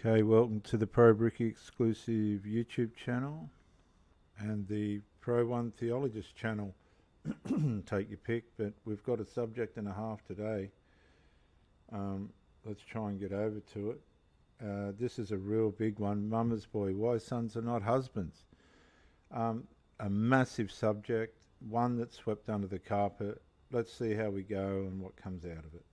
Okay, welcome to the Pro Bricky exclusive YouTube channel and the Pro One Theologist channel. Take your pick, but we've got a subject and a half today. Let's try and get over to it. This is a real big one, Mama's Boy, why sons are not husbands. A massive subject, one that's swept under the carpet. Let's see how we go and what comes out of it.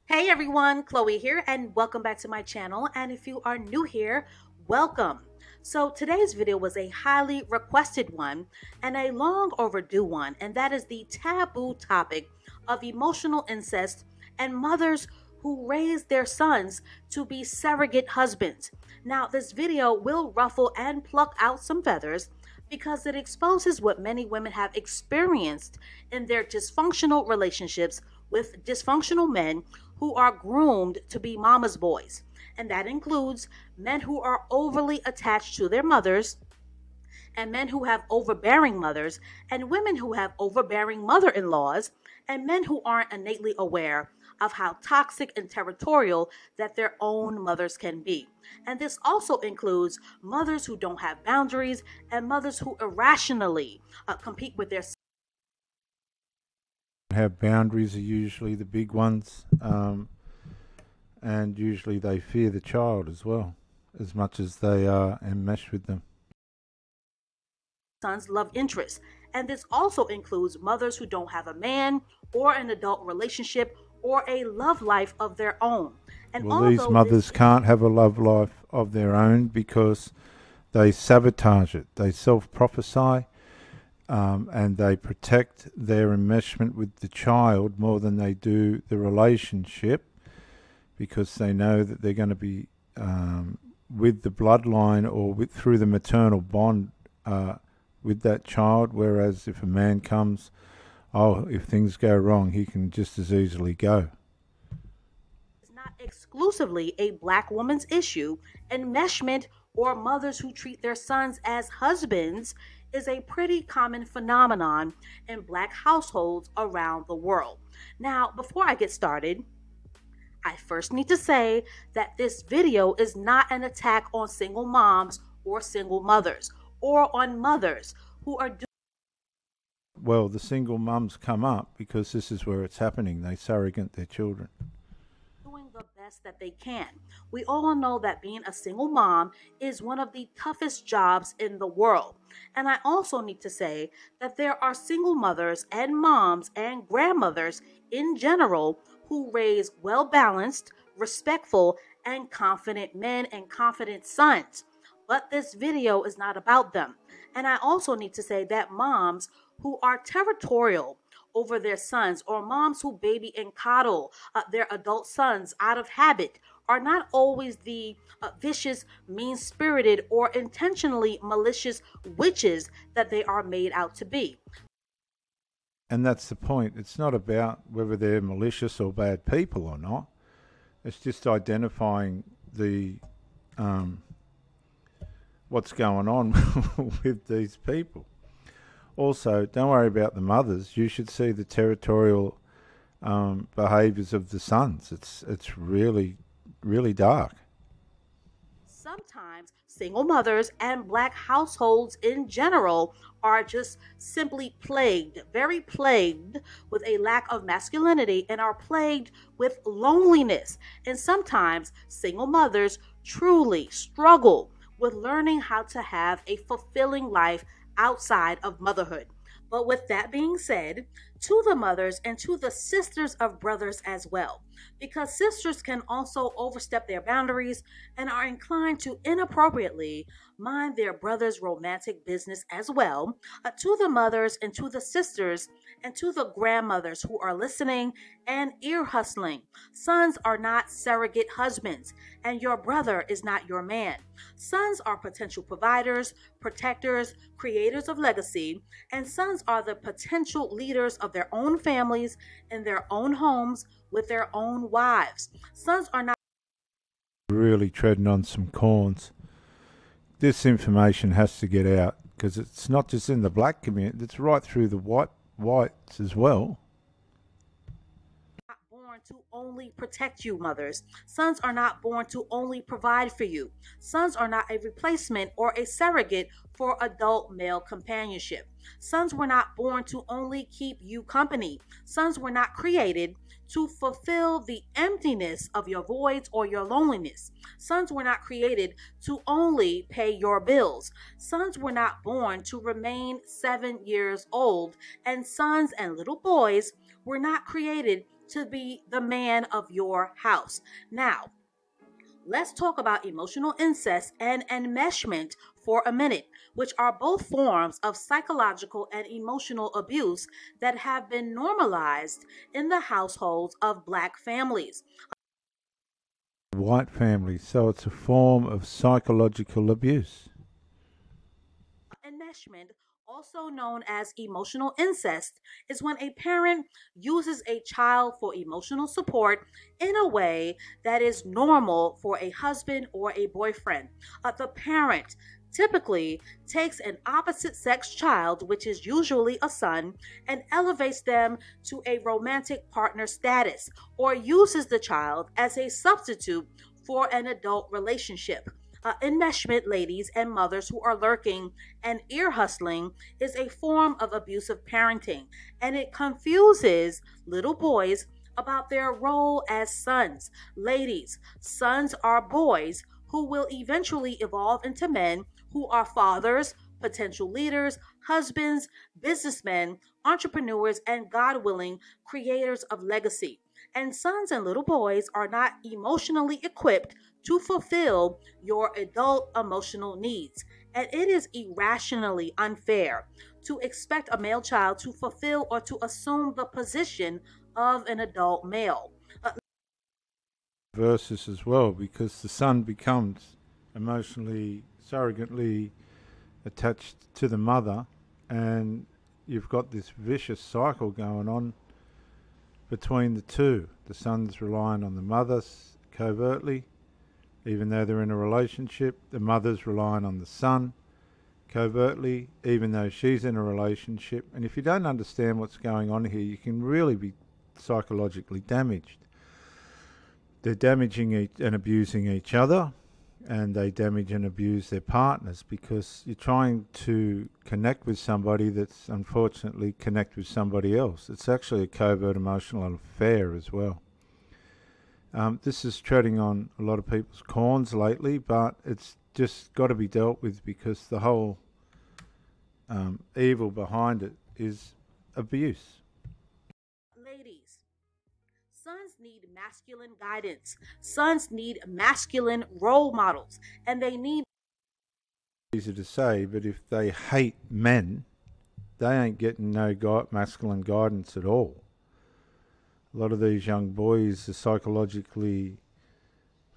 Hey everyone, Chloe here and welcome back to my channel, and if you are new here, welcome. So today's video was a highly requested one and a long overdue one, and that is the taboo topic of emotional incest and mothers who raise their sons to be surrogate husbands. Now this video will ruffle and pluck out some feathers because it exposes what many women have experienced in their dysfunctional relationships with dysfunctional men who are groomed to be mama's boys. And that includes men who are overly attached to their mothers, and men who have overbearing mothers, and women who have overbearing mother-in-laws, and men who aren't innately aware of how toxic and territorial that their own mothers can be. And this also includes mothers who don't have boundaries and mothers who irrationally compete with their Have boundaries are usually the big ones, and usually they fear the child as well, as much as they are enmeshed with them. son's love interest. And this also includes mothers who don't have a man or an adult relationship or a love life of their own. And well, these mothers can't have a love life of their own because they sabotage it. They self-prophesy. And they protect their enmeshment with the child more than they do the relationship, because they know that they're going to be with the bloodline or through the maternal bond with that child, whereas if a man comes, if things go wrong, he can just as easily go. It's not exclusively a black woman's issue. Enmeshment, or mothers who treat their sons as husbands, is a pretty common phenomenon in black households around the world. Now, before I get started, I first need to say that this video is not an attack on single moms or single mothers, or on mothers who are doing... Well, the single mums come up because this is where it's happening. They surrogate their children. The best that they can. We all know that being a single mom is one of the toughest jobs in the world. And I also need to say that there are single mothers and moms and grandmothers in general who raise well-balanced, respectful, and confident men and confident sons. But this video is not about them. And I also need to say that moms who are territorial over their sons, or moms who baby and coddle their adult sons out of habit, are not always the vicious, mean-spirited, or intentionally malicious witches that they are made out to be. And that's the point. It's not about whether they're malicious or bad people or not. It's just identifying the what's going on with these people. Also, don't worry about the mothers. You should see the territorial behaviours of the sons. It's really, really dark. Sometimes single mothers and black households in general are just simply plagued, very plagued with a lack of masculinity, and are plagued with loneliness. And sometimes single mothers truly struggle with learning how to have a fulfilling life outside of motherhood. But with that being said, to the mothers and to the sisters of brothers as well, because sisters can also overstep their boundaries and are inclined to inappropriately mind their brother's romantic business as well. To the mothers and to the sisters and to the grandmothers who are listening and ear hustling, sons are not surrogate husbands, and your brother is not your man. Sons are potential providers, protectors, creators of legacy, and sons are the potential leaders of their own families in their own homes with their own wives. Sons are not really treading on some corns. This information has to get out, because it's not just in the black community, it's right through the whites as well. born to only protect you, mothers. Sons are not born to only provide for you. Sons are not a replacement or a surrogate for adult male companionship. Sons were not born to only keep you company. Sons were not created to fulfill the emptiness of your voids or your loneliness. Sons were not created to only pay your bills. Sons were not born to remain 7 years old. And sons and little boys were not created to be the man of your house. Now, let's talk about emotional incest and enmeshment for a minute, which are both forms of psychological and emotional abuse that have been normalized in the households of Black families. White families, so it's a form of psychological abuse. Enmeshment, also known as emotional incest, is when a parent uses a child for emotional support in a way that is normal for a husband or a boyfriend. The parent typically takes an opposite sex child, which is usually a son, and elevates them to a romantic partner status, or uses the child as a substitute for an adult relationship. Enmeshment, ladies and mothers who are lurking and ear hustling, is a form of abusive parenting, and it confuses little boys about their role as sons. Ladies, sons are boys who will eventually evolve into men who are fathers, potential leaders, husbands, businessmen, entrepreneurs, and God willing, creators of legacy. And sons and little boys are not emotionally equipped to fulfill your adult emotional needs. And it is irrationally unfair to expect a male child to fulfill or to assume the position of an adult male. Versus as well, because the son becomes emotionally, surrogately attached to the mother, and you've got this vicious cycle going on between the two. The son's relying on the mother covertly, even though they're in a relationship. The mother's relying on the son covertly, even though she's in a relationship. And if you don't understand what's going on here, you can really be psychologically damaged. They're damaging and abusing each other, and they damage and abuse their partners, because you're trying to connect with somebody that's unfortunately connect with somebody else. It's actually a covert emotional affair as well. This is treading on a lot of people's corns lately, but it's just got to be dealt with, because the whole evil behind it is abuse. Ladies, sons need masculine guidance. Sons need masculine role models, and they need. Easy to say, but if they hate men, they ain't getting no masculine guidance at all. A lot of these young boys are psychologically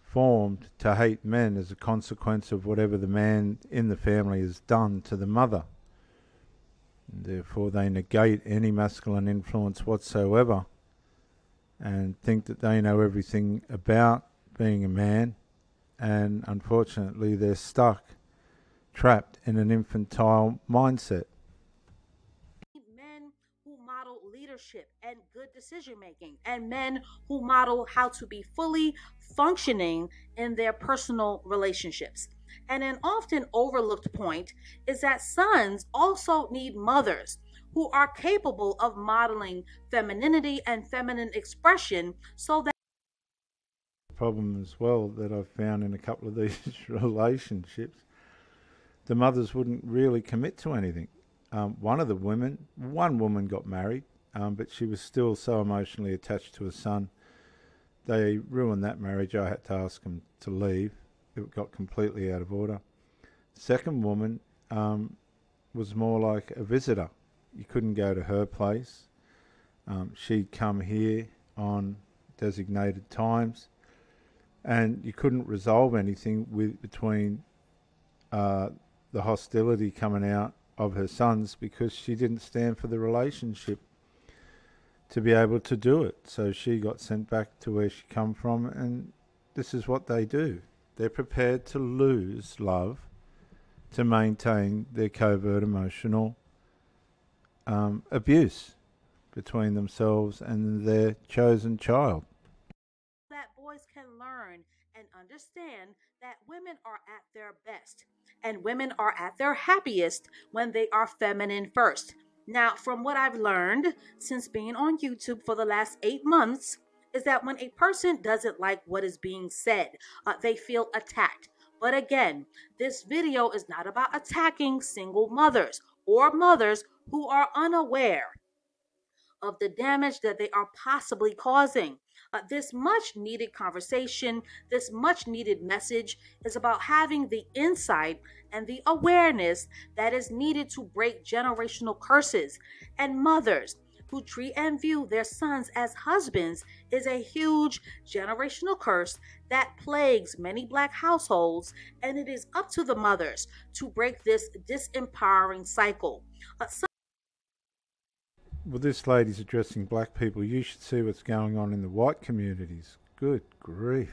formed to hate men as a consequence of whatever the man in the family has done to the mother. And therefore, they negate any masculine influence whatsoever and think that they know everything about being a man. And unfortunately, they're stuck, trapped in an infantile mindset. Men who model leadership and good decision making, and men who model how to be fully functioning in their personal relationships. And an often overlooked point is that sons also need mothers who are capable of modeling femininity and feminine expression, so that Problem as well that I've found in a couple of these relationships, the mothers wouldn't really commit to anything. One woman got married, but she was still so emotionally attached to her son. They ruined that marriage. I had to ask them to leave. It got completely out of order. Second woman was more like a visitor. You couldn't go to her place. She'd come here on designated times, and you couldn't resolve anything between the hostility coming out of her sons, because she didn't stand for the relationship to be able to do it. So she got sent back to where she come from, and this is what they do. They're prepared to lose love to maintain their covert emotional abuse between themselves and their chosen child. boys can learn and understand that women are at their best and women are at their happiest when they are feminine first. Now, from what I've learned since being on YouTube for the last 8 months, is that when a person doesn't like what is being said, they feel attacked. But again, this video is not about attacking single mothers or mothers who are unaware of the damage that they are possibly causing. This much needed conversation, this much needed message is about having the insight and the awareness that is needed to break generational curses. And mothers who treat and view their sons as husbands is a huge generational curse that plagues many Black households, and it is up to the mothers to break this disempowering cycle. Well, this lady's addressing black people. You should see what's going on in the white communities. Good grief.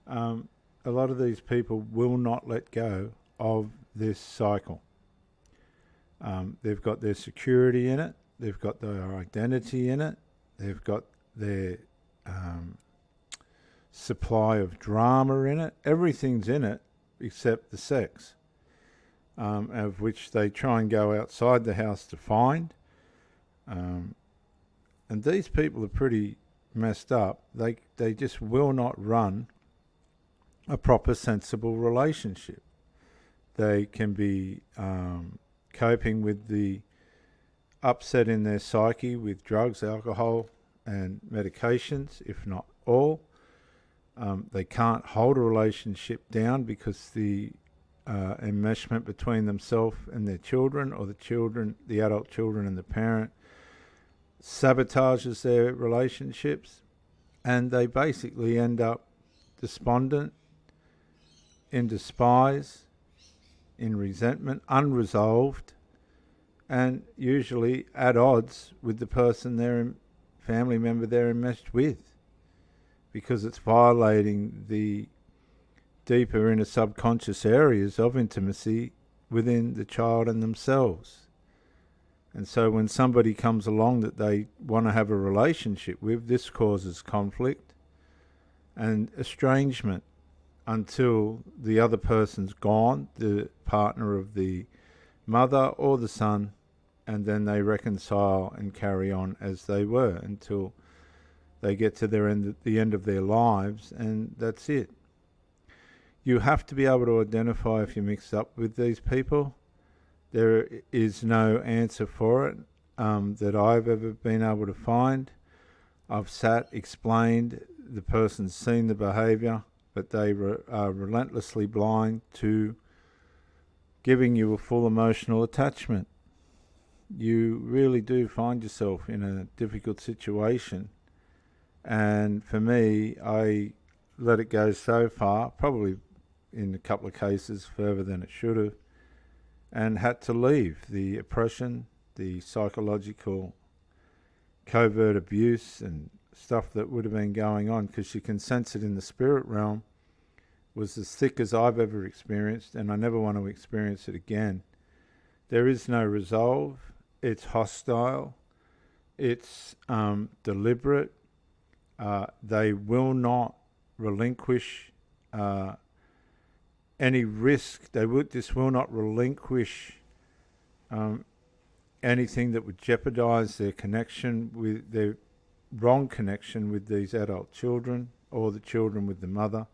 A lot of these people will not let go of this cycle. They've got their security in it. They've got their identity in it. They've got their supply of drama in it. Everything's in it except the sex, of which they try and go outside the house to find. And these people are pretty messed up. They just will not run a proper, sensible relationship. They can be coping with the upset in their psyche with drugs, alcohol, and medications, if not all. They can't hold a relationship down because the enmeshment between themselves and their children, or the adult children and the parent, sabotages their relationships, and they basically end up despondent, in despise, in resentment, unresolved, and usually at odds with the person family member they're enmeshed with, because it's violating the deeper inner subconscious areas of intimacy within the child and themselves. And so when somebody comes along that they want to have a relationship with, this causes conflict and estrangement until the other person's gone, the partner of the mother or the son, and then they reconcile and carry on as they were until they get to the end of their lives, and that's it. You have to be able to identify if you're mixed up with these people. There is no answer for it that I've ever been able to find. I've explained, the person's seen the behaviour, but they are relentlessly blind to giving you a full emotional attachment. You really do find yourself in a difficult situation. And for me, I let it go so far, probably in a couple of cases further than it should have, and had to leave. The oppression, the psychological covert abuse and stuff that would have been going on, because you can sense it in the spirit realm, was as thick as I've ever experienced, and I never want to experience it again. There is no resolve. It's hostile. It's deliberate. They will not relinquish any risk. They will not relinquish anything that would jeopardize their connection with their wrong connection with these adult children, or the children with the mother.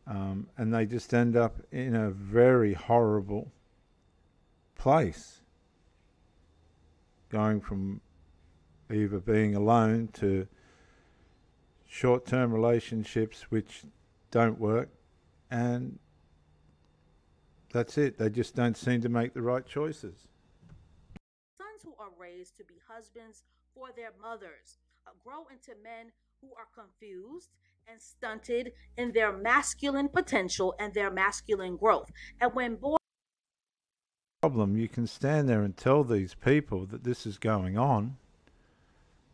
And they just end up in a very horrible place, going from either being alone to short-term relationships which don't work, and that's it. They just don't seem to make the right choices. Sons who are raised to be husbands for their mothers grow into men who are confused and stunted in their masculine potential and their masculine growth. And when boys you can stand there and tell these people that this is going on,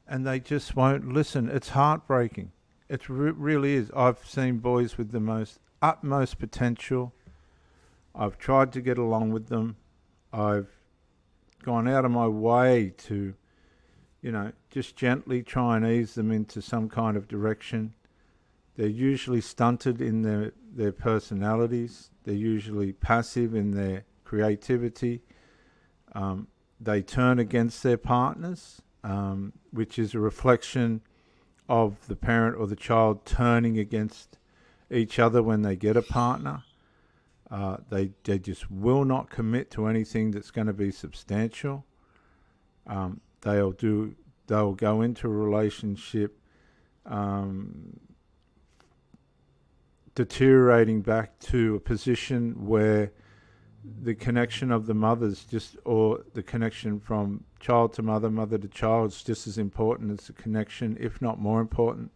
and they just won't listen. It's heartbreaking. It really is. I've seen boys with the utmost potential. I've tried to get along with them. I've gone out of my way to just gently try and ease them into some kind of direction. They're usually stunted in their personalities. They're usually passive in their creativity. They turn against their partners, which is a reflection of the parent or the child turning against each other when they get a partner. They just will not commit to anything that's going to be substantial. They'll go into a relationship deteriorating back to a position where the connection of the mothers or the connection from child to mother, mother to child is just as important as the connection, if not more important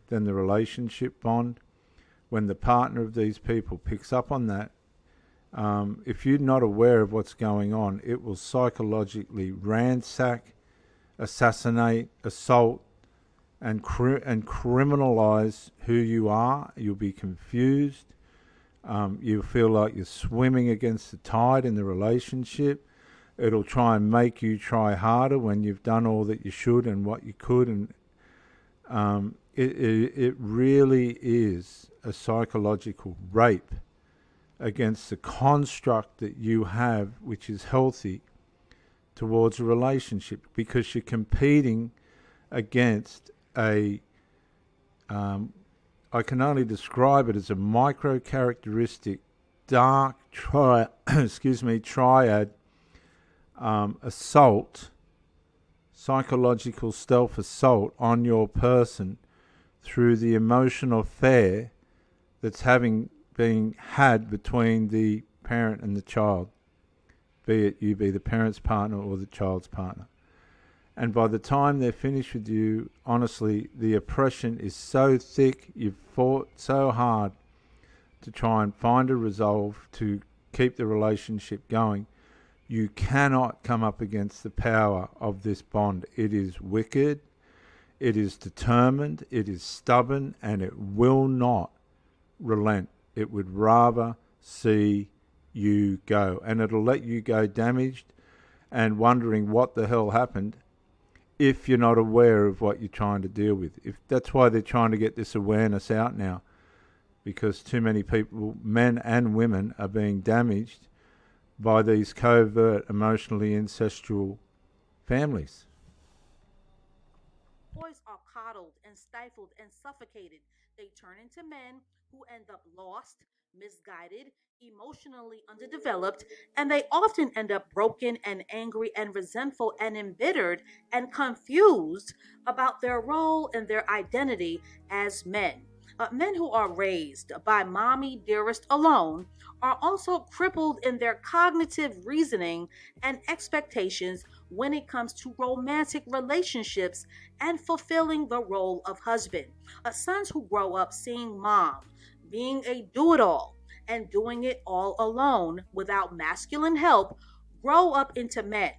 than the relationship bond. When the partner of these people picks up on that, if you're not aware of what's going on, it will psychologically ransack, assassinate, assault, and criminalize who you are. You'll be confused. You'll feel like you're swimming against the tide in the relationship. It'll try and make you try harder when you've done all that you should and what you could. And it really is a psychological rape against the construct that you have, which is healthy, towards a relationship, because you're competing against I can only describe it as a micro-characteristic dark triad assault, psychological self-assault on your person through the emotional affair that's being had between the parent and the child, be it you be the parent's partner or the child's partner. And by the time they're finished with you, honestly, the oppression is so thick, you've fought so hard to try and find a resolve to keep the relationship going. You cannot come up against the power of this bond. It is wicked, it is determined, it is stubborn, and it will not relent. It would rather see you go. And it'll let you go damaged and wondering what the hell happened, if you're not aware of what you're trying to deal with. That's why they're trying to get this awareness out now, because too many people, men and women, are being damaged by these covert, emotionally incestual families. Boys are coddled and stifled and suffocated. They turn into men who end up lost, misguided, emotionally underdeveloped, and they often end up broken and angry and resentful and embittered and confused about their role and their identity as men. Men who are raised by mommy dearest alone are also crippled in their cognitive reasoning and expectations when it comes to romantic relationships and fulfilling the role of husband. Sons who grow up seeing mom being a do it all and doing it all alone without masculine help grow up into men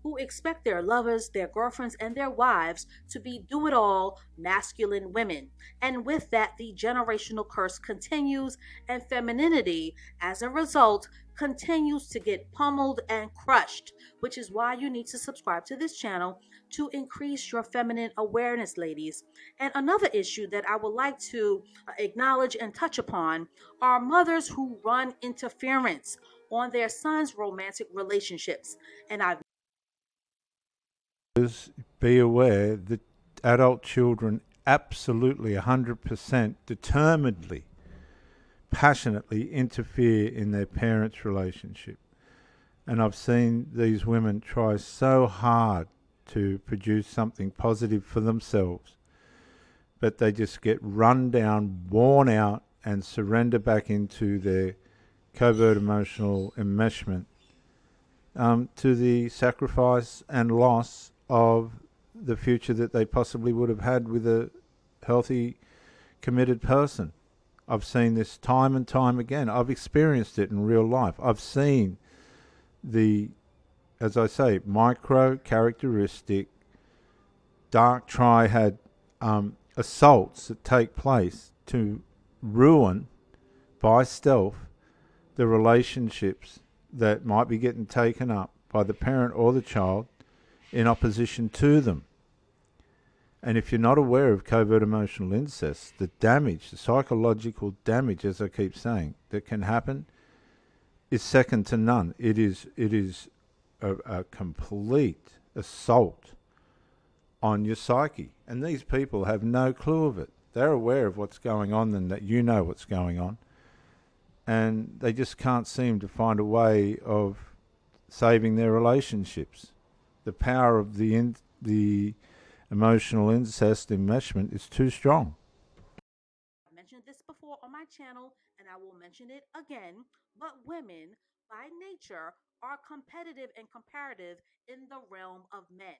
who expect their lovers, their girlfriends, and their wives to be do it all masculine women. And with that, the generational curse continues, and femininity, as a result, continues to get pummeled and crushed, which is why you need to subscribe to this channel to increase your feminine awareness, ladies. And another issue that I would like to acknowledge and touch upon are mothers who run interference on their sons' romantic relationships. And I've be aware that adult children absolutely 100% determinedly, passionately interfere in their parents' relationship. And I've seen these women try so hard to produce something positive for themselves, but they just get run down, worn out, and surrender back into their covert emotional enmeshment, to the sacrifice and loss of the future that they possibly would have had with a healthy, committed person. I've seen this time and time again. I've experienced it in real life. I've seen the, as I say, micro-characteristic dark triad assaults that take place to ruin, by stealth, the relationships that might be getting taken up by the parent or the child in opposition to them. And if you're not aware of covert emotional incest, the damage, the psychological damage, as I keep saying, that can happen is second to none. It is a complete assault on your psyche. And these people have no clue of it. They're aware of what's going on and that you know what's going on. And they just can't seem to find a way of saving their relationships. The power of the emotional incest enmeshment is too strong. I mentioned this before on my channel and I will mention it again, but women by nature are competitive and comparative in the realm of men.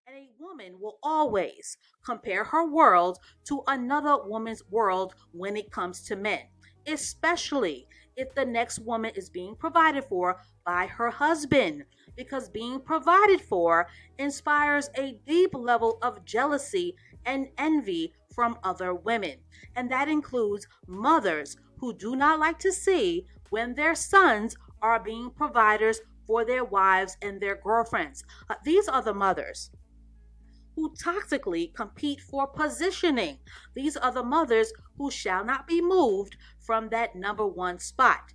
And a woman will always compare her world to another woman's world when it comes to men, especially if the next woman is being provided for by her husband, because being provided for inspires a deep level of jealousy and envy from other women. And that includes mothers who do not like to see when their sons are being providers for their wives and their girlfriends. These are the mothers who toxically compete for positioning. These are the mothers who shall not be moved from that number one spot.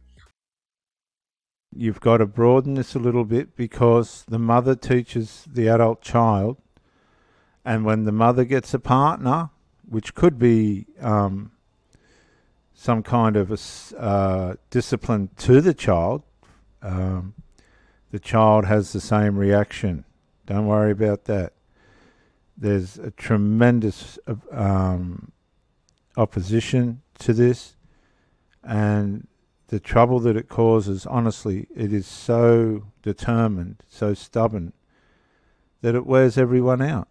You've got to broaden this a little bit because the mother teaches the adult child, and when the mother gets a partner, which could be some kind of a discipline to the child has the same reaction. Don't worry about that. There's a tremendous opposition to this, and the trouble that it causes, honestly, it is so determined, so stubborn, that it wears everyone out.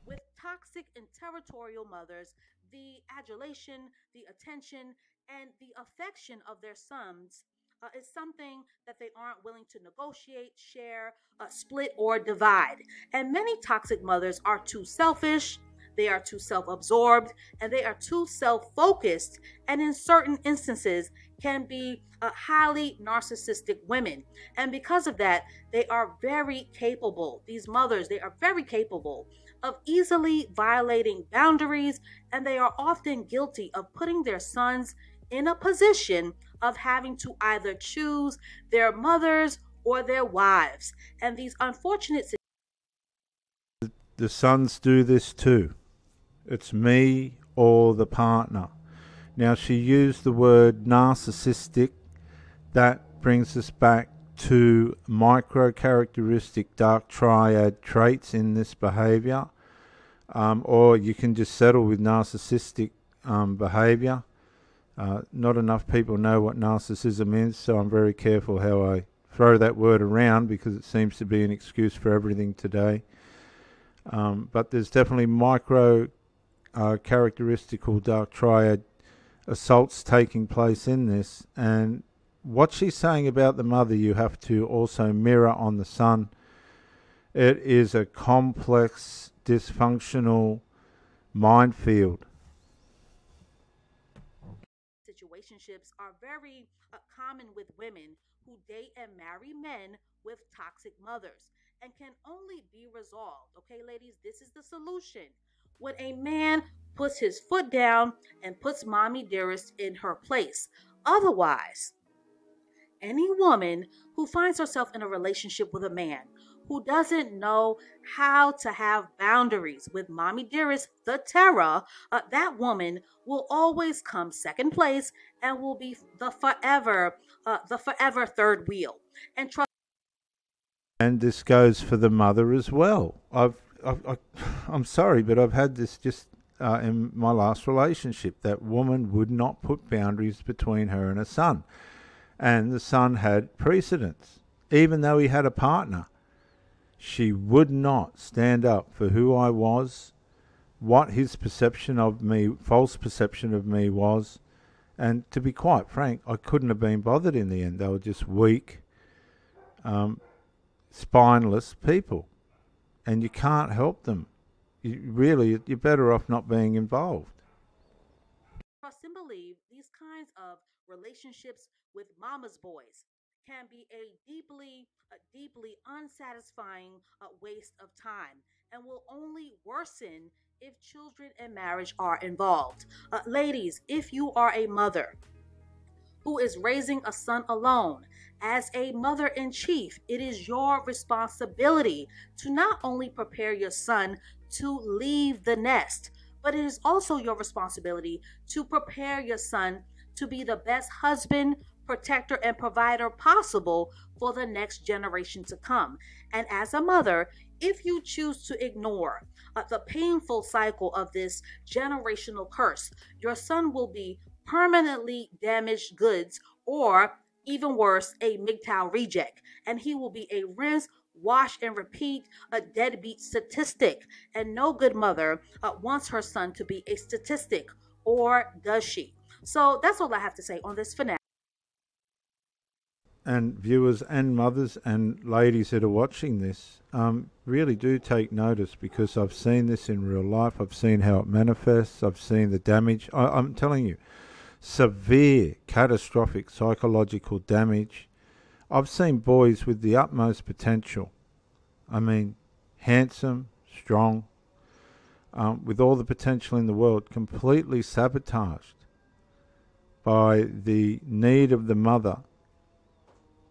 With toxic and territorial mothers, the adulation, the attention, and the affection of their sons is something that they aren't willing to negotiate, share, split, or divide. And many toxic mothers are too selfish, they are too self absorbed, and they are too self focused, and in certain instances, can be highly narcissistic women. And because of that, they are very capable. These mothers, they are very capable of easily violating boundaries, and they are often guilty of putting their sons in a position of having to either choose their mothers or their wives. And these unfortunate The sons do this too. It's me or the partner. Now, she used the word narcissistic. That brings us back to micro-characteristic dark triad traits in this behavior. Or you can just settle with narcissistic behavior. Not enough people know what narcissism is, so I'm very careful how I throw that word around because it seems to be an excuse for everything today. But there's definitely micro characteristical dark triad assaults taking place in this, and what she's saying about the mother you have to also mirror on the son. It is a complex, dysfunctional minefield. situationships are very common with women who date and marry men with toxic mothers and can only be resolved. Okay, ladies, this is the solution. When a man puts his foot down and puts mommy dearest in her place. Otherwise, any woman who finds herself in a relationship with a man who doesn't know how to have boundaries with mommy dearest, the terror, that woman will always come second place and will be the forever third wheel. And trust. And this goes for the mother as well. I'm sorry, but I've had this just in my last relationship. That woman would not put boundaries between her and her son. And the son had precedence. Even though he had a partner, she would not stand up for who I was, what his perception of me, false perception of me was. And to be quite frank, I couldn't have been bothered in the end. They were just weak, spineless people. And you can't help them. You're better off not being involved. Trust and believe these kinds of relationships with mama's boys can be a deeply unsatisfying waste of time and will only worsen if children and marriage are involved. Ladies, if you are a mother who is raising a son alone, as a mother in chief, it is your responsibility to not only prepare your son to leave the nest, but it is also your responsibility to prepare your son to be the best husband, protector, and provider possible for the next generation to come. And as a mother, if you choose to ignore the painful cycle of this generational curse, your son will be permanently damaged goods, or even worse, a MGTOW reject. And he will be a rinse, wash, and repeat, a deadbeat statistic. And no good mother wants her son to be a statistic, or does she? So that's all I have to say on this for now. And viewers and mothers and ladies that are watching this, really do take notice, because I've seen this in real life. I've seen how it manifests. I've seen the damage. I'm telling you, severe, catastrophic psychological damage. I've seen boys with the utmost potential. I mean, handsome, strong, with all the potential in the world, completely sabotaged by the need of the mother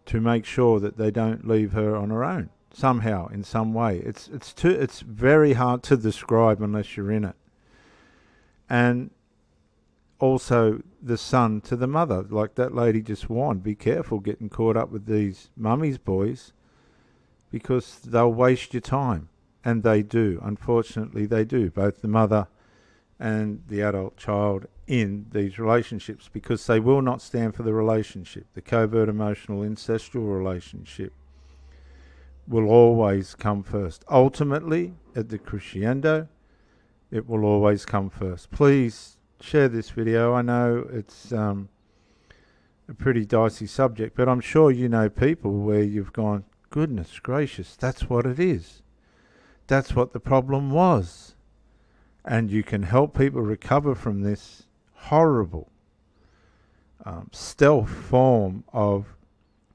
to make sure that they don't leave her on her own somehow, in some way. It's very hard to describe unless you're in it. And also the son to the mother, like that lady just warned, be careful getting caught up with these mummies boys, because they'll waste your time. And they do, unfortunately they do, both the mother and the adult child in these relationships, because they will not stand for the relationship. The covert emotional incestual relationship will always come first. Ultimately, at the crescendo, it will always come first. Please share this video. I know it's a pretty dicey subject, but I'm sure you know people where you've gone, goodness gracious, that's what it is. That's what the problem was. And you can help people recover from this horrible stealth form of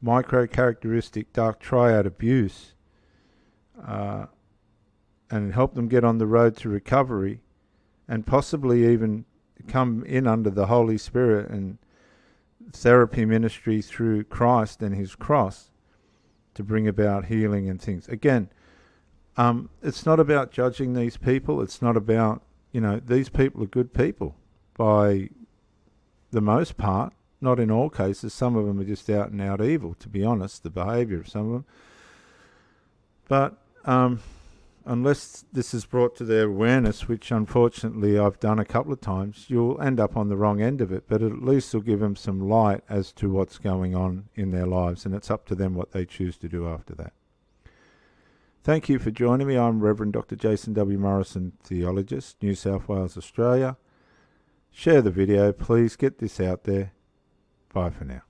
micro-characteristic dark triad abuse, and help them get on the road to recovery, and possibly even come in under the Holy Spirit and therapy ministry through Christ and his cross to bring about healing and things. Again, it's not about judging these people. It's not about, these people are good people by the most part. Not in all cases. Some of them are just out and out evil, to be honest, the behaviour of some of them. But unless this is brought to their awareness, which unfortunately I've done a couple of times, you'll end up on the wrong end of it. But at least it'll give them some light as to what's going on in their lives, and it's up to them what they choose to do after that. Thank you for joining me. I'm Reverend Dr. Jason W. Morrison, Theologist, New South Wales, Australia. Share the video. Please get this out there. Bye for now.